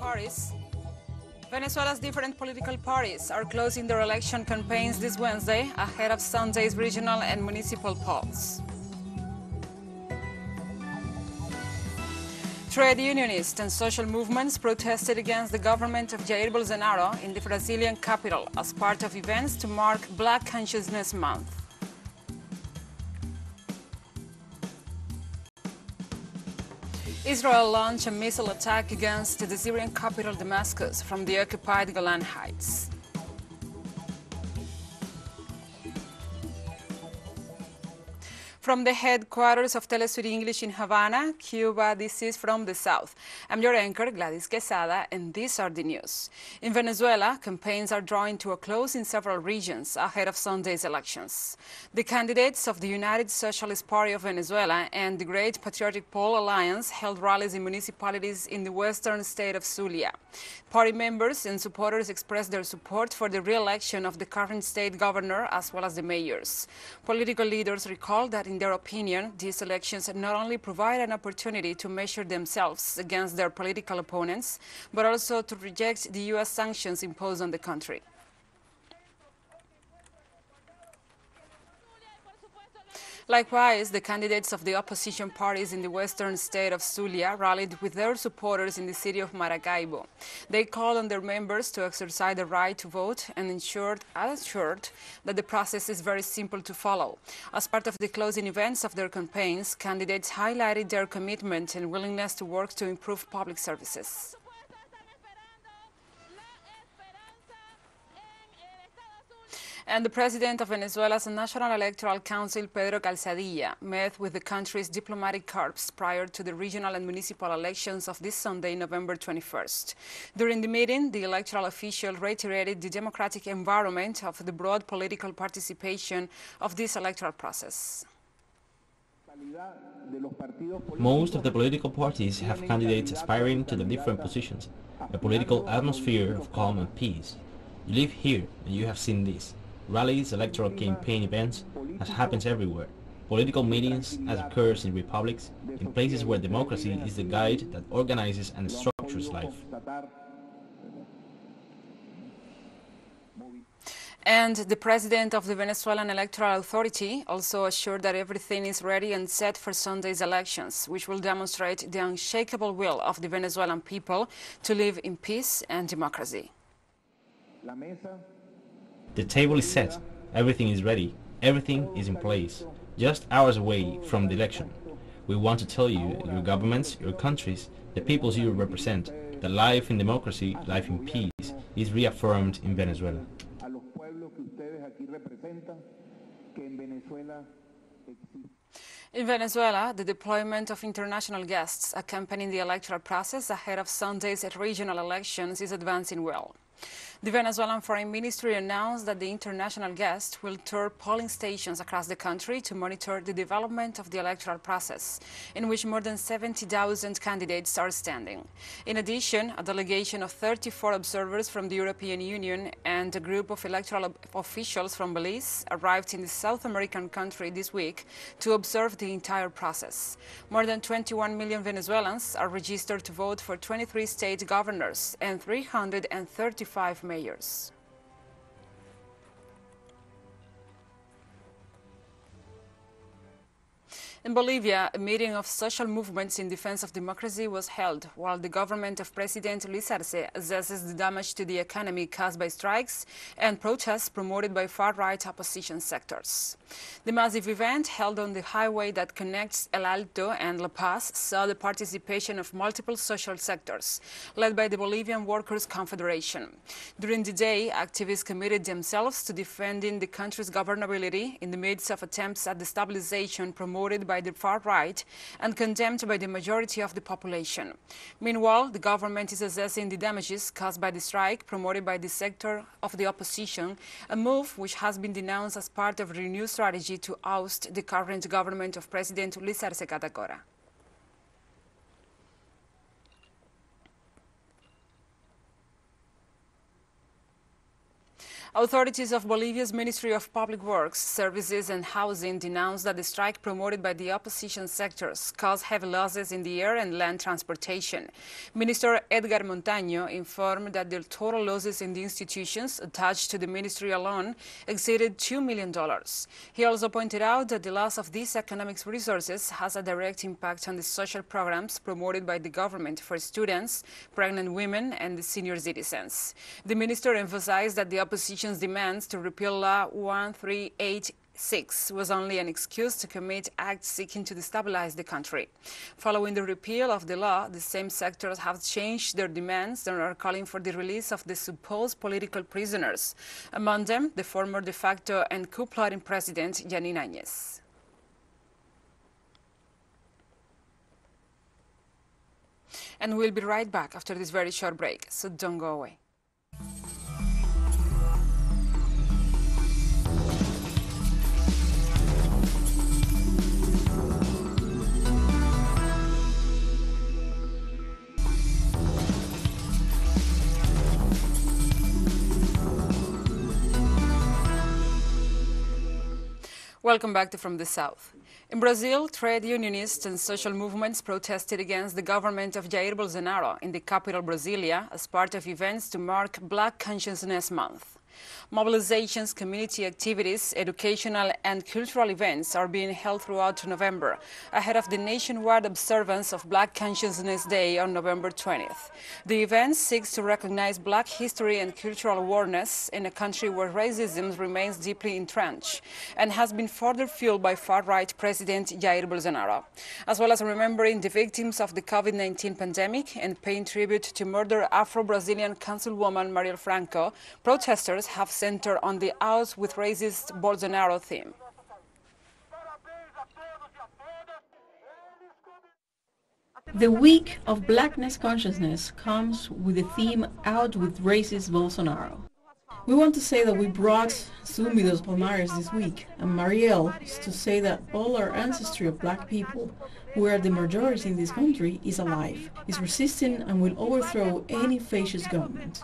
parties. Venezuela's different political parties are closing their election campaigns this Wednesday ahead of Sunday's regional and municipal polls. Trade unionists and social movements protested against the government of Jair Bolsonaro in the Brazilian capital as part of events to mark Black Consciousness Month. Israel launched a missile attack against the Syrian capital Damascus from the occupied Golan Heights. From the headquarters of Telesur English in Havana, Cuba, this is From the South. I'm your anchor, Gladys Quesada, and these are the news. In Venezuela, campaigns are drawing to a close in several regions ahead of Sunday's elections. The candidates of the United Socialist Party of Venezuela and the Great Patriotic Pole Alliance held rallies in municipalities in the western state of Zulia. Party members and supporters expressed their support for the re-election of the current state governor as well as the mayors. Political leaders recalled that in their opinion, these elections not only provide an opportunity to measure themselves against their political opponents, but also to reject the U.S. sanctions imposed on the country. Likewise, the candidates of the opposition parties in the western state of Zulia rallied with their supporters in the city of Maracaibo. They called on their members to exercise the right to vote and assured that the process is very simple to follow. As part of the closing events of their campaigns, candidates highlighted their commitment and willingness to work to improve public services. And the president of Venezuela's National Electoral Council, Pedro Calzadilla, met with the country's diplomatic corps prior to the regional and municipal elections of this Sunday, November 21st. During the meeting, the electoral official reiterated the democratic environment of the broad political participation of this electoral process. Most of the political parties have candidates aspiring to the different positions, a political atmosphere of calm and peace. You live here and you have seen this. Rallies, electoral campaign events, as happens everywhere. Political meetings, as occurs in republics, in places where democracy is the guide that organizes and structures life. And the president of the Venezuelan Electoral Authority also assured that everything is ready and set for Sunday's elections, which will demonstrate the unshakable will of the Venezuelan people to live in peace and democracy. The table is set, everything is ready, everything is in place, just hours away from the election. We want to tell you, your governments, your countries, the peoples you represent, that life in democracy, life in peace, is reaffirmed in Venezuela. In Venezuela, the deployment of international guests accompanying the electoral process ahead of Sunday's regional elections is advancing well. The Venezuelan Foreign Ministry announced that the international guest will tour polling stations across the country to monitor the development of the electoral process, in which more than 70,000 candidates are standing. In addition, a delegation of 34 observers from the European Union and a group of electoral officials from Belize arrived in the South American country this week to observe the entire process. More than 21 million Venezuelans are registered to vote for 23 state governors and 335 mayors. In Bolivia, a meeting of social movements in defense of democracy was held, while the government of President Luis Arce assesses the damage to the economy caused by strikes and protests promoted by far-right opposition sectors. The massive event, held on the highway that connects El Alto and La Paz, saw the participation of multiple social sectors, led by the Bolivian Workers' Confederation. During the day, activists committed themselves to defending the country's governability in the midst of attempts at destabilization promoted by the far right and condemned by the majority of the population. Meanwhile, the government is assessing the damages caused by the strike promoted by the sector of the opposition, a move which has been denounced as part of a renewed strategy to oust the current government of President Luis Arce Catacora. Authorities of Bolivia's Ministry of Public Works, Services and Housing denounced that the strike promoted by the opposition sectors caused heavy losses in the air and land transportation. Minister Edgar Montaño informed that the total losses in the institutions attached to the ministry alone exceeded $2 million. He also pointed out that the loss of these economic resources has a direct impact on the social programs promoted by the government for students, pregnant women, and the senior citizens. The minister emphasized that the opposition's demands to repeal Law 1386 was only an excuse to commit acts seeking to destabilize the country. Following the repeal of the law, the same sectors have changed their demands and are calling for the release of the supposed political prisoners, among them the former de facto and coup-plotting president Yanin Áñez. And we'll be right back after this very short break, so don't go away. Welcome back to From the South. In Brazil, trade unionists and social movements protested against the government of Jair Bolsonaro in the capital Brasilia as part of events to mark Black Consciousness Month. Mobilizations, community activities, educational and cultural events are being held throughout November, ahead of the nationwide observance of Black Consciousness Day on November 20th. The event seeks to recognize Black history and cultural awareness in a country where racism remains deeply entrenched and has been further fueled by far-right President Jair Bolsonaro, as well as remembering the victims of the COVID-19 pandemic and paying tribute to murdered Afro-Brazilian councilwoman Marielle Franco. Protesters have centered on the Out with Racist Bolsonaro theme. The week of Blackness Consciousness comes with the theme Out with Racist Bolsonaro. We want to say that we brought Zúmbidos Palmares this week, and Marielle is to say that all our ancestry of Black people, who are the majority in this country, is alive, is resisting, and will overthrow any fascist government.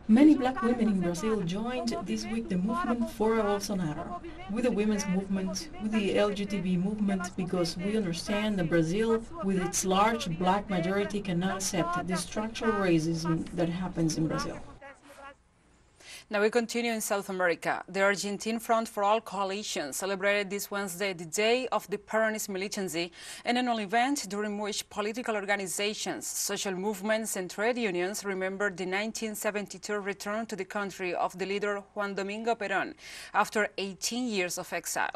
Many Black women in Brazil joined this week the movement for Bolsonaro, with the women's movement, with the LGTB movement, because we understand that Brazil, with its large Black majority, cannot accept the structural racism that happens in Brazil. Now we continue in South America. The Argentine Front for All Coalition celebrated this Wednesday the Day of the Peronist Militancy, an annual event during which political organizations, social movements and trade unions remembered the 1972 return to the country of the leader Juan Domingo Perón after 18 years of exile.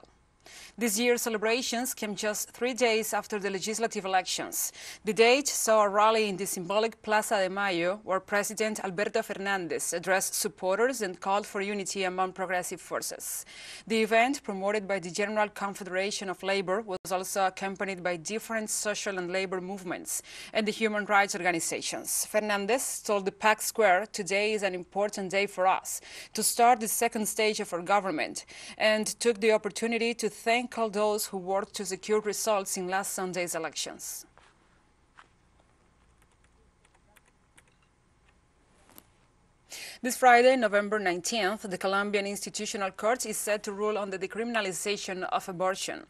This year's celebrations came just 3 days after the legislative elections. The date saw a rally in the symbolic Plaza de Mayo, where President Alberto Fernández addressed supporters and called for unity among progressive forces. The event, promoted by the General Confederation of Labor, was also accompanied by different social and labor movements and the human rights organizations. Fernández told the packed square, "Today is an important day for us to start the second stage of our government," and took the opportunity to thank all those who worked to secure results in last Sunday's elections. This Friday, November 19th, the Colombian Institutional Court is set to rule on the decriminalization of abortion.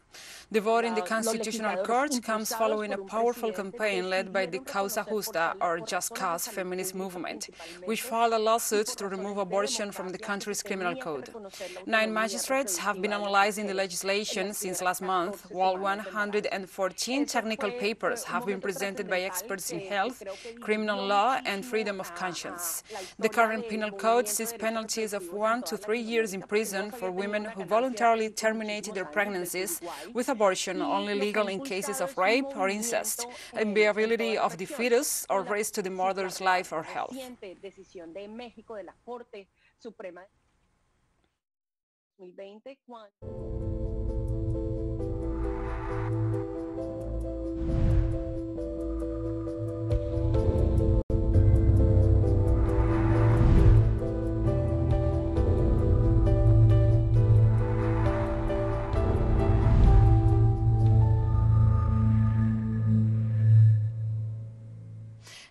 The vote in the Constitutional Court comes following a powerful campaign led by the Causa Justa, or Just Cause, feminist movement, which filed a lawsuit to remove abortion from the country's criminal code. 9 magistrates have been analyzing the legislation since last month, while 114 technical papers have been presented by experts in health, criminal law, and freedom of conscience. The current penal code sees penalties of 1 to 3 years in prison for women who voluntarily terminated their pregnancies, with abortion only legal in cases of rape or incest, inviolability of the fetus, or risk to the mother's life or health.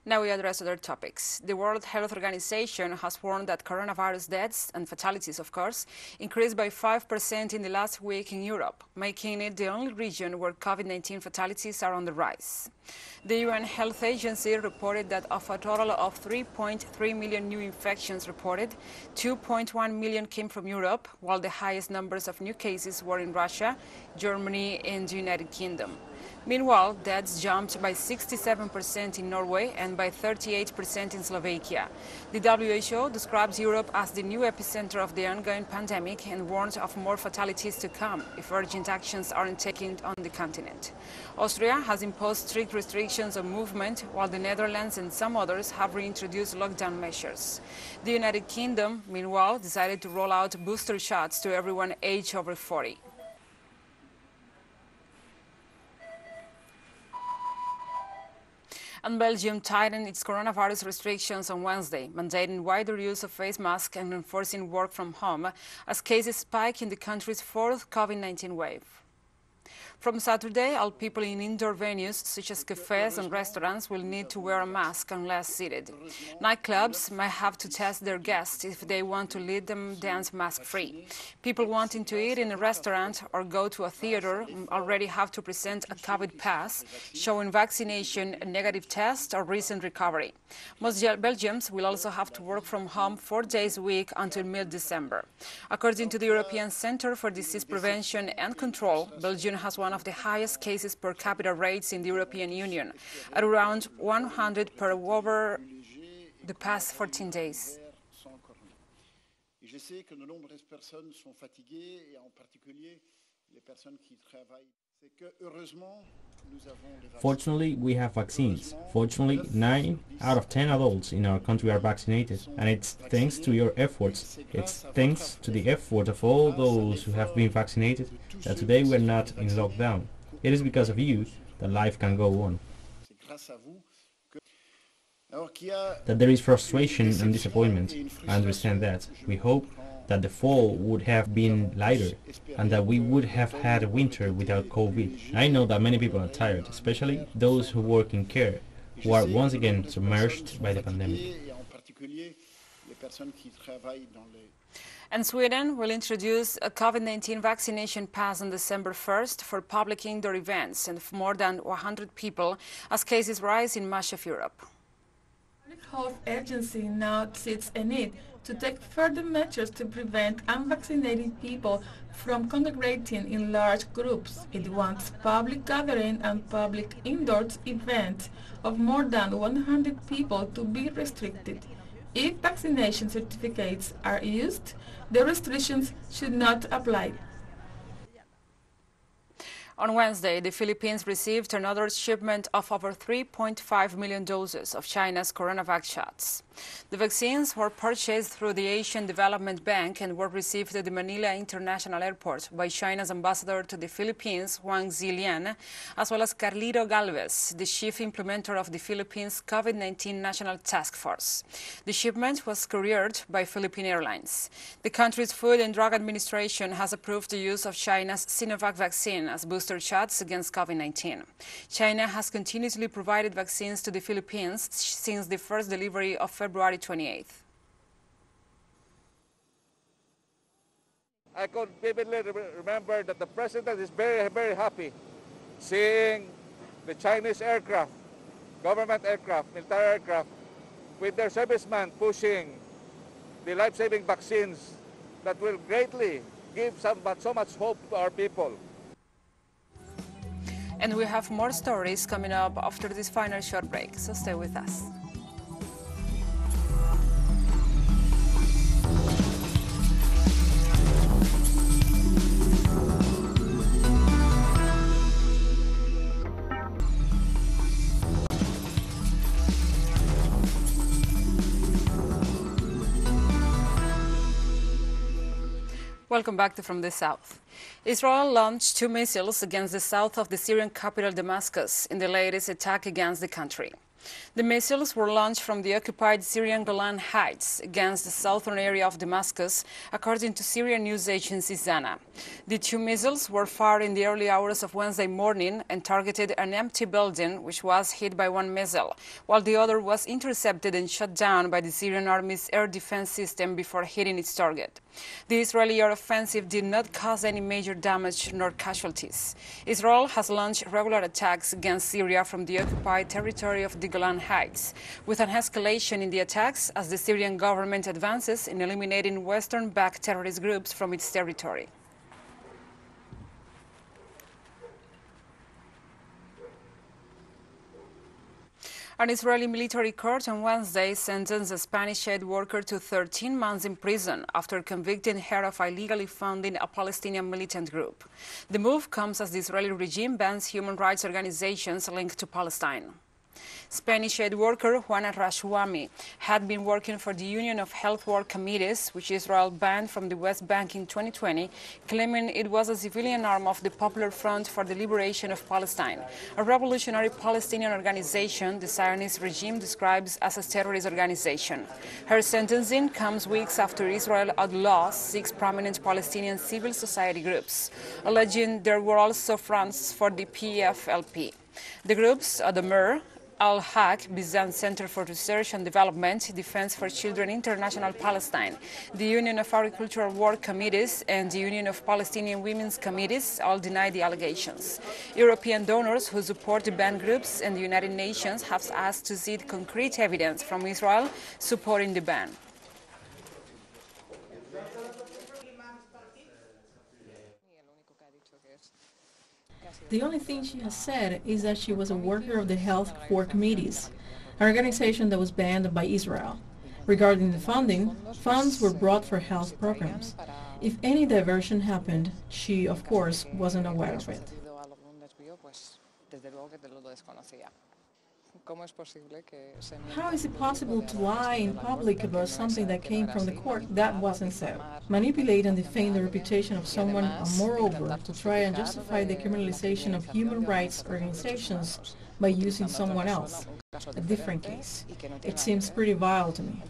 Now we address other topics. The World Health Organization has warned that coronavirus deaths, and fatalities of course, increased by 5% in the last week in Europe, making it the only region where COVID-19 fatalities are on the rise. The UN Health Agency reported that of a total of 3.3 million new infections reported, 2.1 million came from Europe, while the highest numbers of new cases were in Russia, Germany and the United Kingdom. Meanwhile, deaths jumped by 67% in Norway and by 38% in Slovakia. The WHO describes Europe as the new epicenter of the ongoing pandemic and warns of more fatalities to come if urgent actions aren't taken on the continent. Austria has imposed strict restrictions on movement, while the Netherlands and some others have reintroduced lockdown measures. The United Kingdom, meanwhile, decided to roll out booster shots to everyone aged over 40. And Belgium tightened its coronavirus restrictions on Wednesday, mandating wider use of face masks and enforcing work from home as cases spike in the country's fourth COVID-19 wave. From Saturday, all people in indoor venues, such as cafes and restaurants, will need to wear a mask unless seated. Nightclubs might have to test their guests if they want to let them dance mask-free. People wanting to eat in a restaurant or go to a theater already have to present a COVID pass, showing vaccination, a negative test, or recent recovery. Most Belgians will also have to work from home 4 days a week until mid-December. According to the European Centre for Disease Prevention and Control, Belgium has one of the highest cases per capita rates in the European Union, at around 100 per over the past 14 days. Fortunately, we have vaccines. Fortunately, 9 out of 10 adults in our country are vaccinated, and it's thanks to your efforts. It's thanks to the effort of all those who have been vaccinated that today we're not in lockdown. It is because of you that life can go on. That there is frustration and disappointment, I understand that. We hope that the fall would have been lighter and that we would have had a winter without COVID. I know that many people are tired, especially those who work in care, who are once again submerged by the pandemic. And Sweden will introduce a COVID-19 vaccination pass on December 1st for public indoor events and for more than 100 people as cases rise in much of Europe. The Health Agency now sees a need to take further measures to prevent unvaccinated people from congregating in large groups. It wants public gathering and public indoors events of more than 100 people to be restricted. If vaccination certificates are used, the restrictions should not apply. On Wednesday, the Philippines received another shipment of over 3.5 million doses of China's CoronaVac shots. The vaccines were purchased through the Asian Development Bank and were received at the Manila International Airport by China's ambassador to the Philippines, Wang Zilian, as well as Carlito Galvez, the chief implementer of the Philippines COVID-19 National Task Force. The shipment was couriered by Philippine Airlines. The country's Food and Drug Administration has approved the use of China's Sinovac vaccine as booster shots against COVID-19. China has continuously provided vaccines to the Philippines since the first delivery of February 28th. I could vividly remember that the president is very, very happy seeing the Chinese aircraft, government aircraft, military aircraft, with their servicemen pushing the life-saving vaccines that will greatly give so much hope to our people. And we have more stories coming up after this final short break, so stay with us. Welcome back to From the South. Israel launched 2 missiles against the south of the Syrian capital Damascus in the latest attack against the country. The missiles were launched from the occupied Syrian Golan Heights against the southern area of Damascus, according to Syrian news agency Zana. The two missiles were fired in the early hours of Wednesday morning and targeted an empty building, which was hit by one missile, while the other was intercepted and shot down by the Syrian army's air defense system before hitting its target. The Israeli air offensive did not cause any major damage nor casualties. Israel has launched regular attacks against Syria from the occupied territory of the Golan Heights, with an escalation in the attacks as the Syrian government advances in eliminating Western-backed terrorist groups from its territory. An Israeli military court on Wednesday sentenced a Spanish aid worker to 13 months in prison after convicting her of illegally funding a Palestinian militant group. The move comes as the Israeli regime bans human rights organizations linked to Palestine. Spanish aid worker Juana Rashwami had been working for the Union of Health Work Committees, which Israel banned from the West Bank in 2020, claiming it was a civilian arm of the Popular Front for the Liberation of Palestine, a revolutionary Palestinian organization the Zionist regime describes as a terrorist organization. Her sentencing comes weeks after Israel outlaws 6 prominent Palestinian civil society groups, alleging there were also fronts for the PFLP. The groups are the MER, Al-Haq, Byzant Center for Research and Development, Defense for Children International Palestine, the Union of Agricultural Work Committees, and the Union of Palestinian Women's Committees all deny the allegations. European donors who support the banned groups and the United Nations have asked to see concrete evidence from Israel supporting the ban. The only thing she has said is that she was a worker of the Health Work Committees, an organization that was banned by Israel. Regarding the funding, funds were brought for health programs. If any diversion happened, she, of course, wasn't aware of it. How is it possible to lie in public about something that came from the court? That wasn't so. Manipulate and defame the reputation of someone, and moreover, to try and justify the criminalization of human rights organizations by using someone else, a different case. It seems pretty vile to me.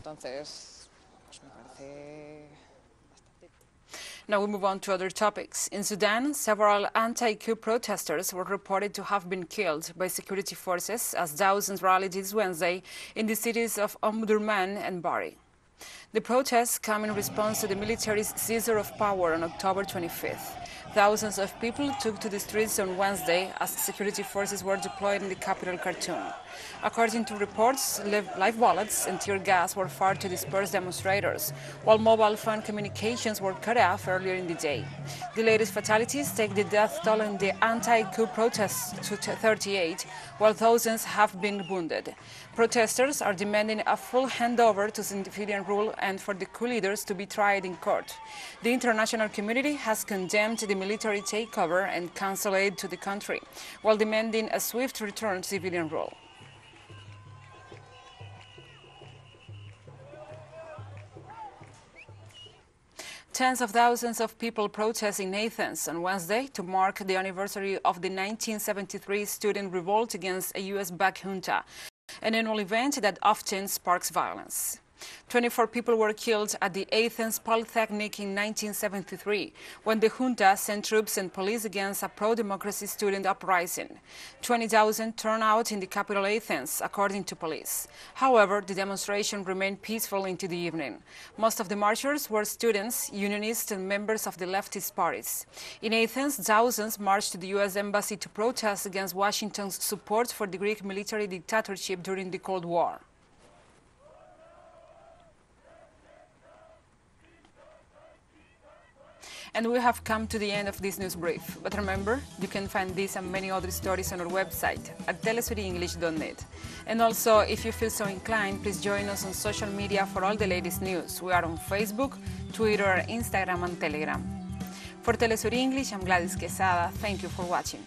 Now we move on to other topics. In Sudan, several anti-coup protesters were reported to have been killed by security forces as thousands rallied this Wednesday in the cities of Omdurman and Bari. The protests come in response to the military's seizure of power on October 25th. Thousands of people took to the streets on Wednesday as security forces were deployed in the capital, Khartoum. According to reports, live bullets and tear gas were fired to disperse demonstrators, while mobile phone communications were cut off earlier in the day. The latest fatalities take the death toll in the anti-coup protests to 38, while thousands have been wounded. Protesters are demanding a full handover to civilian rule and for the coup leaders to be tried in court. The international community has condemned the military takeover and canceled aid to the country, while demanding a swift return to civilian rule. Tens of thousands of people protest in Athens on Wednesday to mark the anniversary of the 1973 student revolt against a U.S.-backed junta, an annual event that often sparks violence. 24 people were killed at the Athens Polytechnic in 1973 when the junta sent troops and police against a pro-democracy student uprising. 20,000 turned out in the capital Athens, according to police. However, the demonstration remained peaceful into the evening. Most of the marchers were students, unionists, and members of the leftist parties. In Athens, thousands marched to the U.S. Embassy to protest against Washington's support for the Greek military dictatorship during the Cold War. And we have come to the end of this news brief. But remember, you can find this and many other stories on our website at telesurienglish.net. And also, if you feel so inclined, please join us on social media for all the latest news. We are on Facebook, Twitter, Instagram, and Telegram. For Telesur English, I'm Gladys Quesada. Thank you for watching.